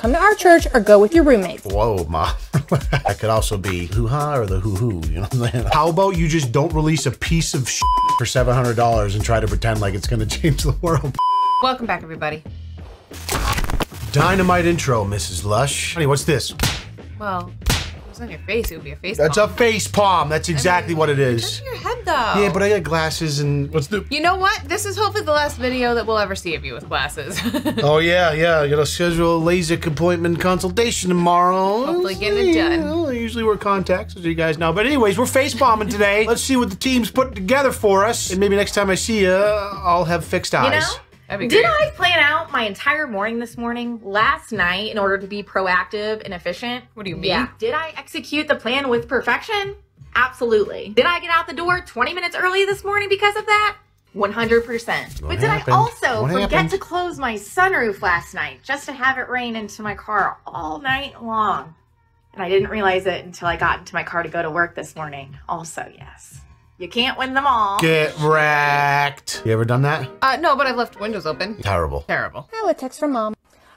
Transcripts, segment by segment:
come to our church or go with your roommates. Whoa, Ma. That could also be hoo-ha or the hoo-hoo, you know what I'm saying? How about you just don't release a piece of shit for $700 and try to pretend like it's gonna change the world? Welcome back, everybody. Dynamite intro, Mrs. Lush. Honey, what's this? Well, if it was on your face, it would be a face That's palm. a face palm. That's exactly what it is. It's on your head, though. Yeah, but I got glasses and what's the... You know what? This is hopefully the last video that we'll ever see of you with glasses. Oh, yeah. I gotta schedule a LASIK appointment consultation tomorrow. Hopefully getting it done. Well, I usually wear contacts, as you guys know. But anyways, we're face palming today. Let's see what the team's put together for us. And maybe next time I see you, I'll have fixed eyes. You know? Did I plan out my entire morning this morning last night in order to be proactive and efficient? What do you mean? Yeah. Did I execute the plan with perfection? Absolutely. Did I get out the door 20 minutes early this morning because of that? 100%. But did I also forget to close my sunroof last night just to have it rain into my car all night long? And I didn't realize it until I got into my car to go to work this morning. Also, yes. You can't win them all. Get wrecked. You ever done that? No, but I've left windows open. Terrible. Terrible. Oh, a text from Mom.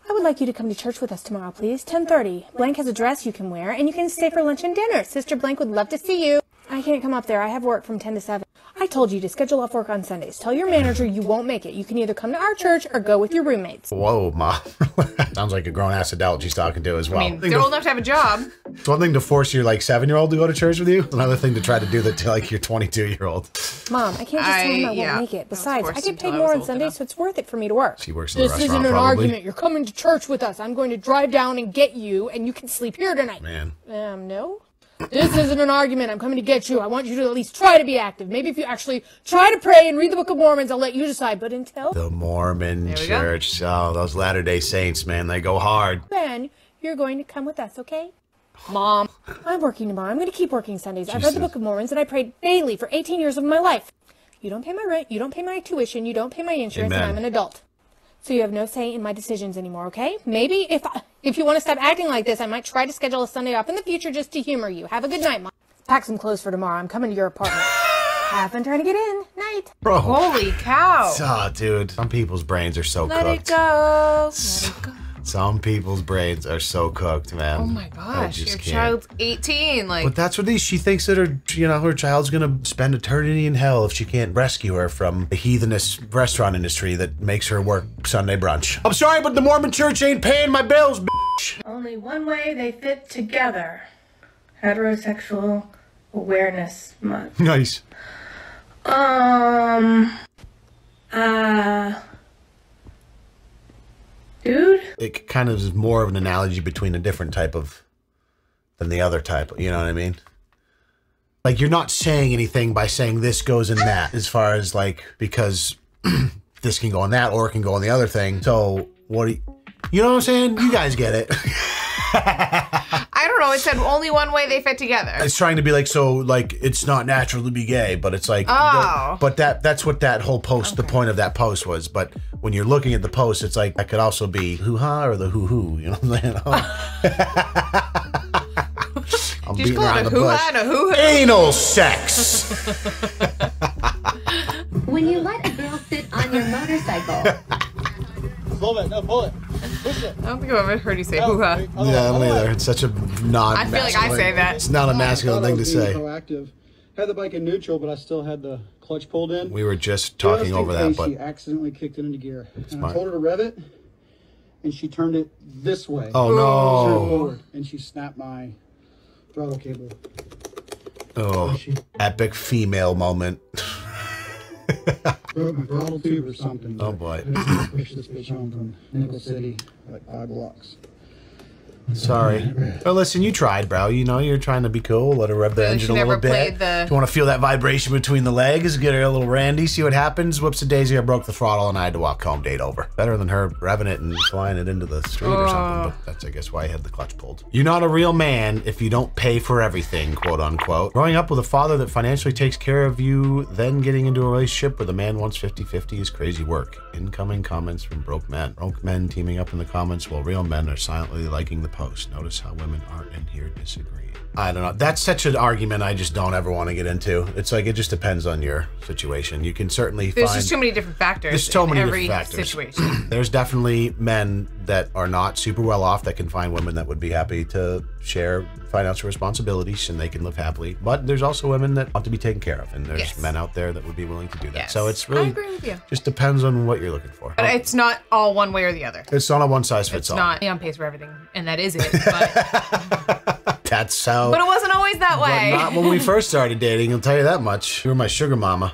I would like you to come to church with us tomorrow, please. 10:30. Blank has a dress you can wear, and you can stay for lunch and dinner. Sister Blank would love to see you. I can't come up there. I have work from 10 to 7. I told you to schedule off work on Sundays. Tell your manager you won't make it. You can either come to our church or go with your roommates. Whoa, Ma. Sounds like a grown-ass adult she's talking to as well. I mean, they're old enough to have a job. It's one thing to force your, like, 7-year-old to go to church with you. It's another thing to try to do that to, like, your 22-year-old. Mom, I can't just tell him I won't make it. Besides, I get paid more on Sundays, so it's worth it for me to work. She works in the restaurant, This isn't an probably. argument. You're coming to church with us. I'm going to drive down and get you, and you can sleep here tonight. Man. No? This isn't an argument. I'm coming to get you. I want you to at least try to be active. Maybe if you actually try to pray and read the Book of Mormons, I'll let you decide. But until The Mormon Church. Oh, those Latter-day Saints, man, they go hard. then, you're going to come with us, okay? Mom, I'm working tomorrow. I'm going to keep working Sundays. I've read the Book of Mormons, and I prayed daily for 18 years of my life. You don't pay my rent. You don't pay my tuition. You don't pay my insurance, and I'm an adult. So you have no say in my decisions anymore, okay? Maybe if you want to stop acting like this, I might try to schedule a Sunday off in the future just to humor you. Have a good night, Mom. Pack some clothes for tomorrow. I'm coming to your apartment. Have fun trying to get in. Night. Bro. Holy cow. Oh, dude. Some people's brains are so Let cooked. it go. Let it go. Some people's brains are so cooked, man. Oh my gosh, your child's 18. Like, but that's what she thinks that her child's gonna spend eternity in hell if she can't rescue her from the heathenist restaurant industry that makes her work Sunday brunch. I'm sorry, but the Mormon Church ain't paying my bills, bitch. Only one way they fit together. Heterosexual Awareness Month. Nice. Dude? It kind of is more of an analogy between a different type of than the other type, you know what I mean? Like, you're not saying anything by saying this goes in that, as far as, like, because this can go in that or it can go in the other thing. So, what do you know what I'm saying? You guys get it. I don't know. It said only one way they fit together. It's trying to be like, so, like, it's not natural to be gay, but it's like, but that's what that whole post, the point of that post was. But when you're looking at the post, it's like, that could also be hoo-ha or the hoo-hoo, you know what I'm saying? I'm Did you beating call around it a the hoo-ha bush. and a hoo-hoo? Anal sex. When you let a girl sit on your motorcycle. Pull it, no, pull it. Push it. I don't think I've ever heard you say hoo-ha. Yeah, I don't either. It's such a non-masculine. I feel like I say that. It's not a masculine thing to say. Proactive. Had the bike in neutral, but I still had the clutch pulled in. We were just talking over that, but she accidentally kicked it into gear. And Smart. I told her to rev it, and she turned it this way. Oh no! Forward, and she snapped my throttle cable. Oh, epic female moment. Broke my throttle tube or something. Oh boy! I pushed this bitch home from Nickel City, like 5 blocks. Sorry. Well, listen, you tried, bro. You know, you're trying to be cool. Let her rev the engine a little bit. Do you want to feel that vibration between the legs? Get her a little randy, see what happens. Whoops a daisy, I broke the throttle and I had to walk home. Date over. Better than her revving it and flying it into the street or something. But that's, I guess, why I had the clutch pulled. You're not a real man if you don't pay for everything, quote unquote. Growing up with a father that financially takes care of you, then getting into a relationship where the man wants 50-50 is crazy work. Incoming comments from broke men. Broke men teaming up in the comments while real men are silently liking the post. Notice how women aren't in here disagreeing. I don't know. That's such an argument I just don't ever want to get into. It's like, it just depends on your situation. You can certainly There's just too many different factors. There's so many in every different factors. situation. There's definitely men that are not super well off that can find women that would be happy to share financial responsibilities and they can live happily. But there's also women that want to be taken care of, and there's men out there that would be willing to do that. Yes. So it's really I agree with you. Just depends on what you're looking for. But it's not all one way or the other. It's not a one size fits It's all. not on pace for everything, and that is it. But, That's how. but it wasn't always that way. But not when we first started dating, I'll tell you that much. You were my sugar mama.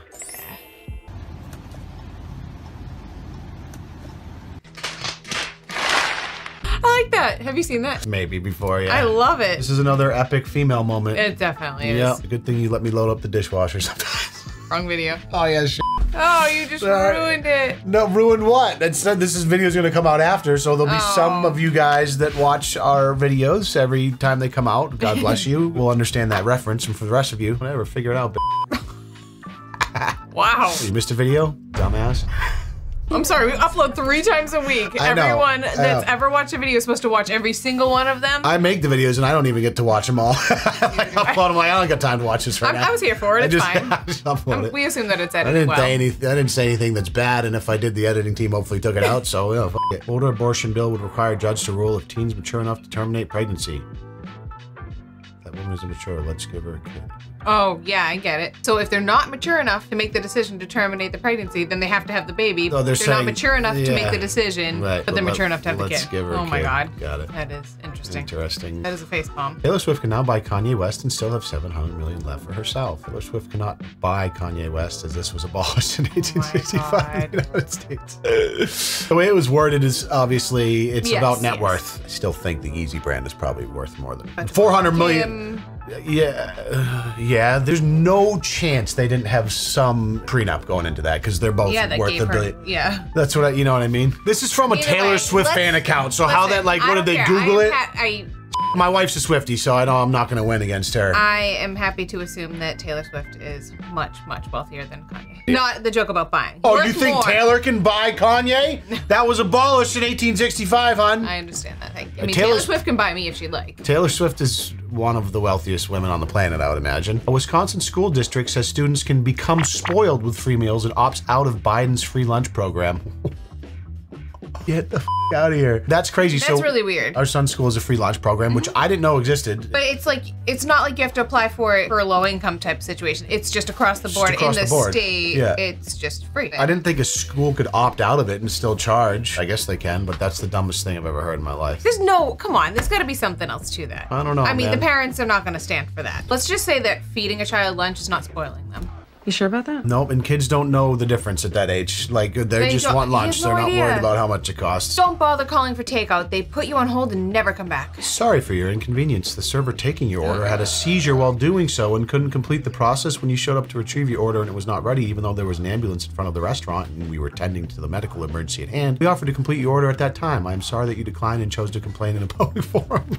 I like that. Have you seen that? Maybe before, yeah. I love it. This is another epic female moment. It definitely is. Yeah, good thing you let me load up the dishwasher sometimes. Wrong video. Oh, yeah, shit. Oh, you just ruined it. No, ruined what? Instead, this video's gonna come out after, so there'll be some of you guys that watch our videos every time they come out. God bless you. We'll understand that reference, and for the rest of you, whatever, figure it out. Wow. You missed a video, dumbass. I'm sorry, we upload 3 times a week. I know, Everyone that's ever watched a video is supposed to watch every single one of them. I make the videos, and I don't even get to watch them all. I upload them. I don't got time to watch this right now. I was here for it. It's fine. I just upload it. We assume that it's I edited well. I didn't say anything that's bad, and if I did, the editing team hopefully took it out, so, yeah, fuck it. Older abortion bill would require a judge to rule if teens mature enough to terminate pregnancy. That woman isn't mature. Let's give her a kid. Oh, yeah, I get it. So if they're not mature enough to make the decision to terminate the pregnancy, then they have to have the baby. Oh, they're saying, not mature enough to make the decision, right, but they're mature enough to have the let's kid. Give her a oh my kid. God. Got it. That is interesting. Interesting. That is a facepalm. Taylor Swift can now buy Kanye West and still have $700 million left for herself. Taylor Swift cannot buy Kanye West as this was abolished in 1865 in the United States. The way it was worded is obviously it's about net worth. I still think the Yeezy brand is probably worth more than $400 million. Yeah, there's no chance they didn't have some prenup going into that because they're both worth $1 billion. Yeah. That's what you know what I mean? This is from a Taylor Swift fan account, so how that, like, what did they Google it? My wife's a Swiftie, so I know I'm not going to win against her. I am happy to assume that Taylor Swift is much, much wealthier than Kanye. Not the joke about buying. Oh, you think Taylor can buy Kanye? That was abolished in 1865, hon. I understand that. Thank you. I mean, Taylor Swift can buy me if she'd like. Taylor Swift is one of the wealthiest women on the planet, I would imagine. A Wisconsin school district says students can become spoiled with free meals and opts out of Biden's free lunch program. Get the out of here. That's crazy. That's really weird. Our son's school is a free lunch program, which I didn't know existed. But it's like, it's not like you have to apply for it for a low income type situation. It's just across the board in the state. Yeah. It's just free. I didn't think a school could opt out of it and still charge. I guess they can, but that's the dumbest thing I've ever heard in my life. Come on, there's gotta be something else to that. I don't know, I mean, the parents are not gonna stand for that. Let's just say that feeding a child lunch is not spoiling them. You sure about that? Nope, and kids don't know the difference at that age. Like, they just want lunch. They're not worried about how much it costs. Don't bother calling for takeout. They put you on hold and never come back. Sorry for your inconvenience. The server taking your order had a seizure while doing so and couldn't complete the process when you showed up to retrieve your order and it was not ready, even though there was an ambulance in front of the restaurant and we were tending to the medical emergency at hand. We offered to complete your order at that time. I am sorry that you declined and chose to complain in a public forum.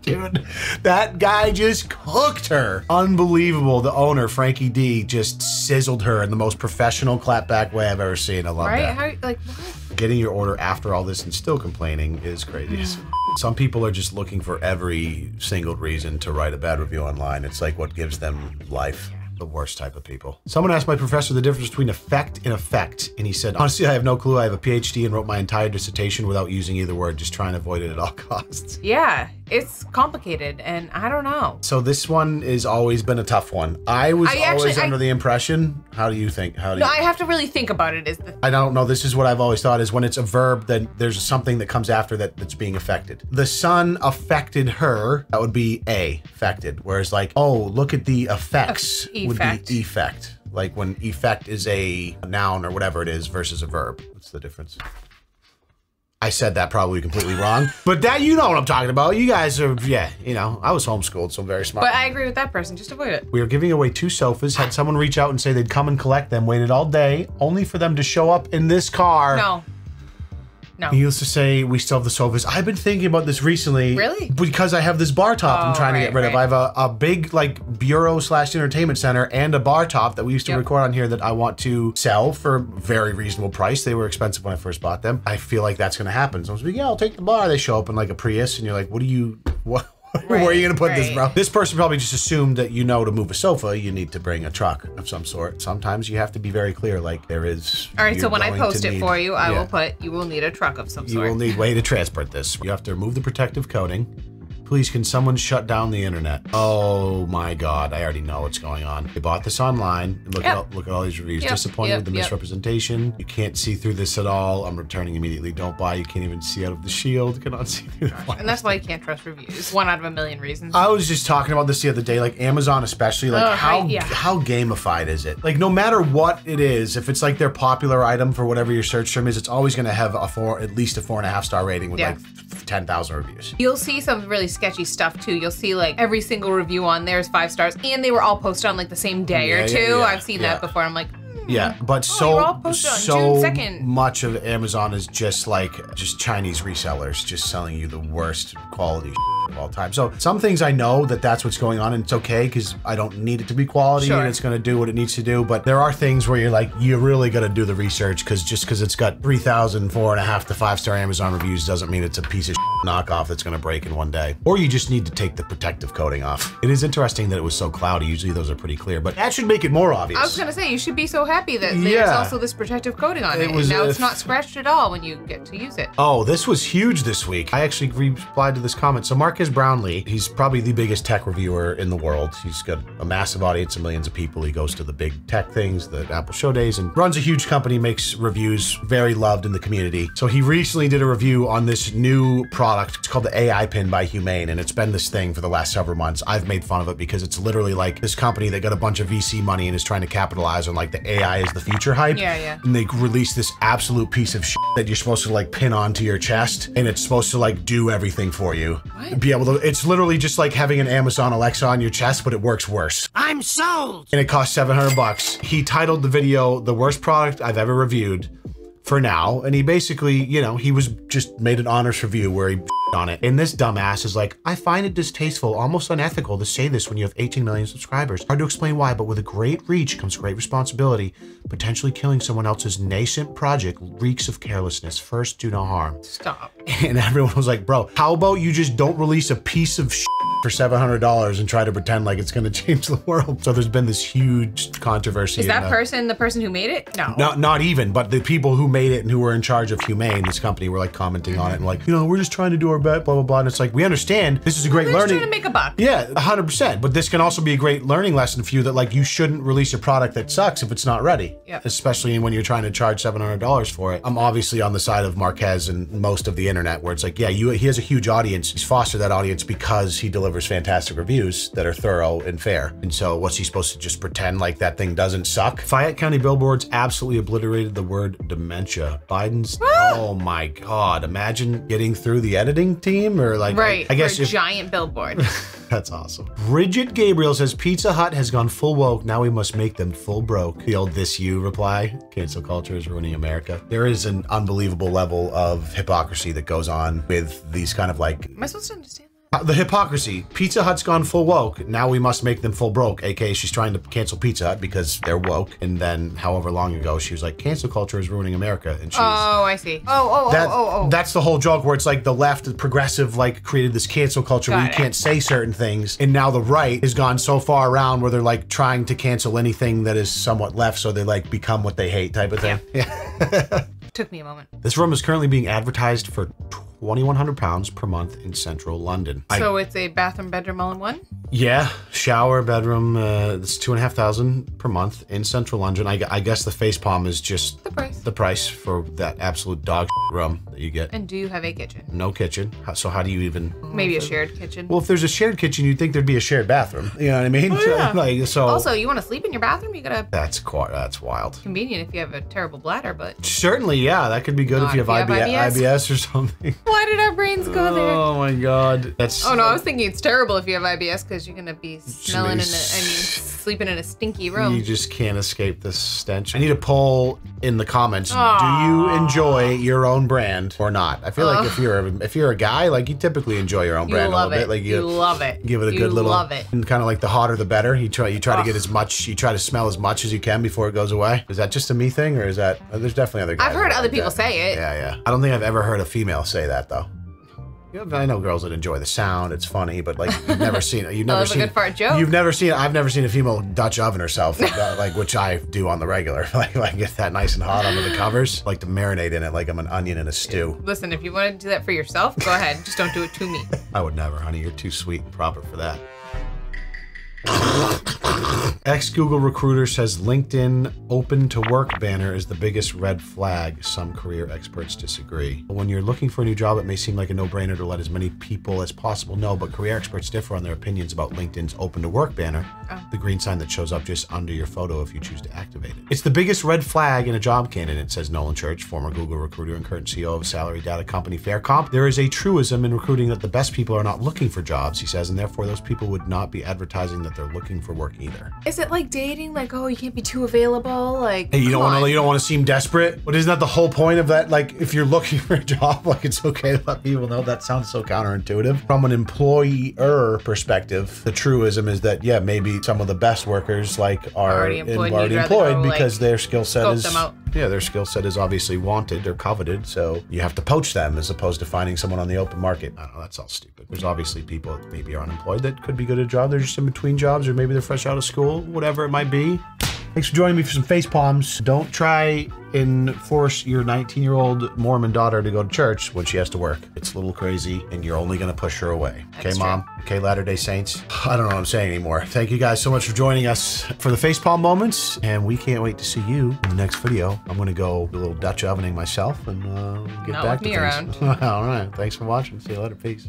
Dude, that guy just cooked her. Unbelievable. The owner, Frankie D, just sizzled her in the most professional clapback way I've ever seen. I love that. How, like, what? Getting your order after all this and still complaining is crazy. Some people are just looking for every single reason to write a bad review online. It's like what gives them life. The worst type of people. Someone asked my professor the difference between effect and effect, and he said, honestly, I have no clue. I have a PhD and wrote my entire dissertation without using either word, just trying to avoid it at all costs. Yeah, it's complicated, and I don't know. So this one has always been a tough one. I was always under the impression, how do you think? I have to really think about it. I don't know, this is what I've always thought, is when it's a verb, then there's something that comes after that's being affected. The sun affected her, that would be affected. Whereas like, oh, look at the effects. Would be effect. Like when effect is a noun or whatever it is versus a verb. What's the difference? I said that probably completely wrong, but that, you know what I'm talking about. You guys are, yeah, you know, I was homeschooled, so I'm very smart. But I agree with that person, just avoid it. We were giving away 2 sofas, had someone reach out and say they'd come and collect them, waited all day, only for them to show up in this car. No. No. He used to say, we still have the sofas. I've been thinking about this recently. Really? Because I have this bar top I'm trying to get rid of. I have a big like bureau / entertainment center and a bar top that we used to record on here that I want to sell for a very reasonable price. They were expensive when I first bought them. I feel like that's going to happen. So I was like, yeah, I'll take the bar. They show up in like a Prius and you're like, what Where are you going to put this, bro? This person probably just assumed that, to move a sofa, you need to bring a truck of some sort. Sometimes you have to be very clear, like there is. All right, so when I post it for you, I will put, you will need a truck of some sort. You will need way to transport this. You have to remove the protective coating. Please, can someone shut down the internet? Oh my God, I already know what's going on. They bought this online. And look at all these reviews. Disappointed with the misrepresentation. You can't see through this at all. I'm returning immediately. Don't buy. You can't even see out of the shield. Cannot see through the And that's why you can't trust reviews. 1 out of a million reasons. I was just talking about this the other day, like Amazon especially, like how gamified is it? Like no matter what it is, if it's like their popular item for whatever your search term is, it's always gonna have at least a 4.5 star rating with like 10,000 reviews. You'll see some really sketchy stuff too. You'll see like every single review on there is 5 stars, and they were all posted on like the same day or two. I've seen that before. I'm like, but so much of Amazon is just Chinese resellers just selling you the worst quality of all time. So some things I know that's what's going on, and it's okay because I don't need it to be quality and it's going to do what it needs to do. But there are things where you're like, you really got to do the research, because just because it's got 3,000 4.5 to 5-star Amazon reviews doesn't mean it's a piece of knockoff that's going to break in one day. Or you just need to take the protective coating off. It is interesting that it was so cloudy. Usually those are pretty clear, but that should make it more obvious. I was going to say, you should be so happy that there's also this protective coating on it. And now it's not scratched at all when you get to use it. Oh, this was huge this week. I actually replied to this comment. So Marcus Brownlee, he's probably the biggest tech reviewer in the world. He's got a massive audience of millions of people. He goes to the big tech things, the Apple show days, and runs a huge company, makes reviews, very loved in the community. So he recently did a review on this new product. It's called the AI Pin by Humane, and it's been this thing for the last several months. I've made fun of it because it's literally like this company that got a bunch of VC money and is trying to capitalize on like the AI is the future hype. And they released this absolute piece of shit that you're supposed to like pin onto your chest, and it's supposed to like do everything for you. Be able to, it's literally just like having an Amazon Alexa on your chest, but it works worse. I'm sold! And it costs $700. He titled the video, "The Worst Product I've Ever Reviewed," for now, and he basically, he was just made an honest review where he on it. And this dumbass is like, "I find it distasteful, almost unethical to say this when you have 18 million subscribers. Hard to explain why, but with a great reach comes great responsibility. Potentially killing someone else's nascent project reeks of carelessness. First, do no harm." Stop. And everyone was like, bro, how about you just don't release a piece of shit for $700 and try to pretend like it's going to change the world? So there's been this huge controversy. Is that person the person who made it? No. Not even, but the people who made it and who were in charge of Humane, this company, were like commenting on it and like, we're just trying to do our best, blah, blah, blah. And it's like, we understand this is a great learning. Trying to make a buck. Yeah, 100%. But this can also be a great learning lesson for you that like, you shouldn't release a product that sucks if it's not ready. Especially when you're trying to charge $700 for it. I'm obviously on the side of Marquez and most of the internet where it's like, he has a huge audience. He's fostered that audience because he delivers fantastic reviews that are thorough and fair. And so what's he supposed to just pretend like that thing doesn't suck? Fayette County billboards absolutely obliterated the word dementia. Biden's, oh my God. Imagine getting through the editing team or like, I guess a giant billboard. That's awesome. Bridget Gabriel says, Pizza Hut has gone full woke. Now we must make them full broke. The old "this you" reply. Cancel culture is ruining America. There is an unbelievable level of hypocrisy that goes on with these kind of like... Am I supposed to understand? The hypocrisy. Pizza Hut's gone full woke. Now we must make them full broke. AKA she's trying to cancel Pizza Hut because they're woke. And then however long ago she was like, cancel culture is ruining America. And she's... Oh, I see. That's the whole joke where it's like the left, the progressive, like created this cancel culture where you can't say certain things. And now the right has gone so far around where they're like trying to cancel anything that is somewhat left. So they like become what they hate type of thing. Yeah. Took me a moment. This room is currently being advertised for £2,100 per month in central London. So it's a bathroom, bedroom, all in one? Yeah, shower, bedroom. It's $2,500 per month in central London. I guess the FacePalm is just the price for that absolute dog room that you get. And do you have a kitchen? No kitchen. So how do you even? Maybe a shared kitchen. Well, if there's a shared kitchen, you'd think there'd be a shared bathroom. You know what I mean? Oh, yeah. Also, you want to sleep in your bathroom? You gotta. That's wild. Convenient if you have a terrible bladder, but certainly, yeah, that could be good if you have IBS or something. Why did our brains go there? Oh my God, that's. Oh no, I was thinking it's terrible if you have IBS because you're gonna be smelling sleeping in a stinky room. You just can't escape this stench. I need a poll in the comments. Aww. Do you enjoy your own brand or not? I feel like if you're a guy, like you typically enjoy your own brand a little bit. Like you love it. Give it a good little. Love it. And kind of like the hotter the better. You try to get as much. You try to smell as much as you can before it goes away. Is that just a me thing, or is that? There's definitely other guys. I've heard other people say it. Yeah. I don't think I've ever heard a female say that though. I know girls that enjoy the sound. It's funny, but like you've never seen it. You've never seen a good fart joke. You've never seen. I've never seen a female Dutch oven herself, like which I do on the regular. Like get that nice and hot under the covers. Like to marinate in it like I'm an onion in a stew. Listen, if you want to do that for yourself, go ahead. Just don't do it to me. I would never, honey. You're too sweet and proper for that. Ex-Google recruiter says LinkedIn open to work banner is the biggest red flag. Some career experts disagree. When you're looking for a new job, it may seem like a no-brainer to let as many people as possible know, but career experts differ on their opinions about LinkedIn's open to work banner, the green sign that shows up just under your photo if you choose to activate it. It's the biggest red flag in a job candidate, says Nolan Church, former Google recruiter and current CEO of salary data company Faircomp. There is a truism in recruiting that the best people are not looking for jobs, he says, and therefore those people would not be advertising that they're looking for work either. Is it like dating? Like, oh, you can't be too available? Like, hey, you don't want to seem desperate? But isn't that the whole point of that? Like, if you're looking for a job, like it's okay to let people know. That sounds so counterintuitive. From an employer perspective, the truism is that, yeah, maybe some of the best workers like are already employed because their skill set is, their skill set is obviously wanted or coveted. So you have to poach them as opposed to finding someone on the open market. I don't know, that's all stupid. There's obviously people that maybe are unemployed that could be good at a job. They're just in between jobs, or maybe they're fresh out of school, whatever it might be. Thanks for joining me for some face palms. Don't try and force your 19-year-old Mormon daughter to go to church when she has to work. It's a little crazy, and you're only going to push her away. Okay, Mom? Okay, Latter-day Saints? I don't know what I'm saying anymore. Thank you guys so much for joining us for the facepalm moments, and we can't wait to see you in the next video. I'm going to go do a little Dutch ovening myself and get back to things. Not with me around. All right. Thanks for watching. See you later. Peace.